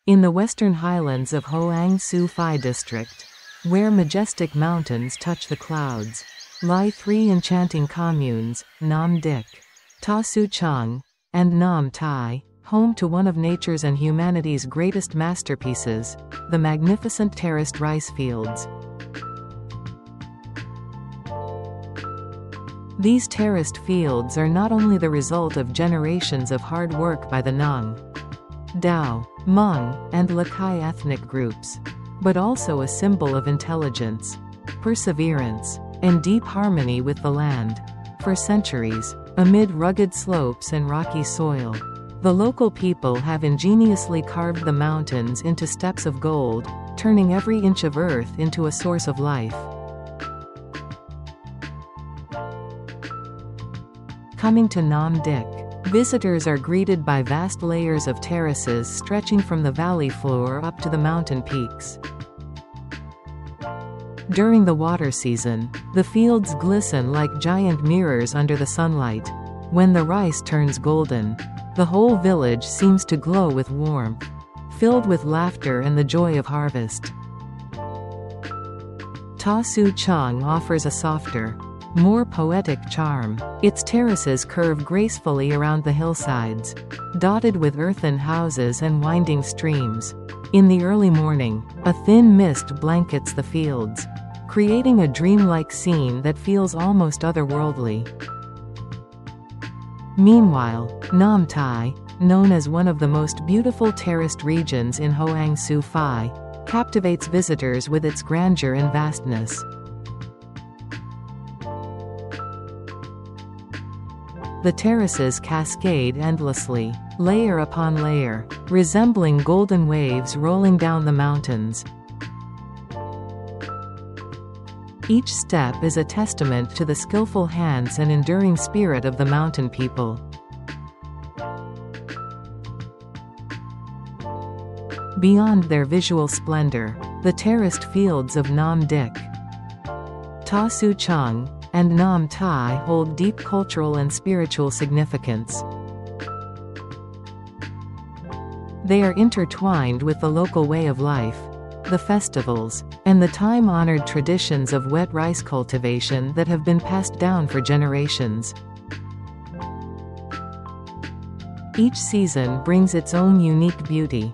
In the western highlands of Hoang Su Phi district, where majestic mountains touch the clouds, lie three enchanting communes, Nam Dik, Ta Su Chang, and Nam Tai, home to one of nature's and humanity's greatest masterpieces, the magnificent terraced rice fields. These terraced fields are not only the result of generations of hard work by the Nung, Dao, Hmong, and Lakai ethnic groups, but also a symbol of intelligence, perseverance, and deep harmony with the land. For centuries, amid rugged slopes and rocky soil, the local people have ingeniously carved the mountains into steps of gold, turning every inch of earth into a source of life. Coming to Nam Dik, visitors are greeted by vast layers of terraces stretching from the valley floor up to the mountain peaks. During the water season, the fields glisten like giant mirrors under the sunlight. When the rice turns golden, the whole village seems to glow with warmth, filled with laughter and the joy of harvest. Ta Su Chang offers a softer, more poetic charm. Its terraces curve gracefully around the hillsides, dotted with earthen houses and winding streams. In the early morning, a thin mist blankets the fields, creating a dreamlike scene that feels almost otherworldly. Meanwhile, Nam Tai, known as one of the most beautiful terraced regions in Hoang Su Phi, captivates visitors with its grandeur and vastness. The terraces cascade endlessly, layer upon layer, resembling golden waves rolling down the mountains. Each step is a testament to the skillful hands and enduring spirit of the mountain people. Beyond their visual splendor, the terraced fields of Nam Dik, Ta Su Chang, and Nam Tai hold deep cultural and spiritual significance. They are intertwined with the local way of life, the festivals, and the time-honored traditions of wet rice cultivation that have been passed down for generations. Each season brings its own unique beauty.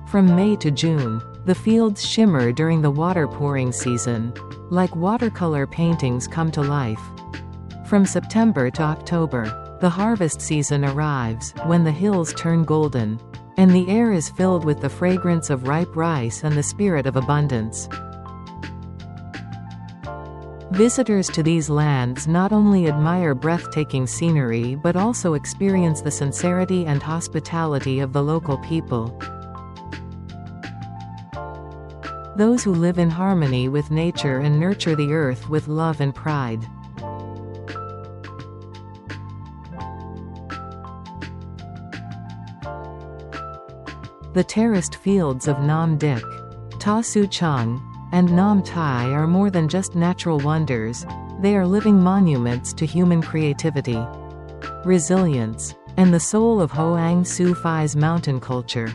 From May to June, the fields shimmer during the water pouring season, like watercolor paintings come to life. From September to October, the harvest season arrives, when the hills turn golden, and the air is filled with the fragrance of ripe rice and the spirit of abundance. Visitors to these lands not only admire breathtaking scenery but also experience the sincerity and hospitality of the local people. Those who live in harmony with nature and nurture the earth with love and pride. The terraced fields of Nam Dik, Ta Su Chang, and Nam Tai are more than just natural wonders, they are living monuments to human creativity, resilience, and the soul of Hoang Su Phi's mountain culture.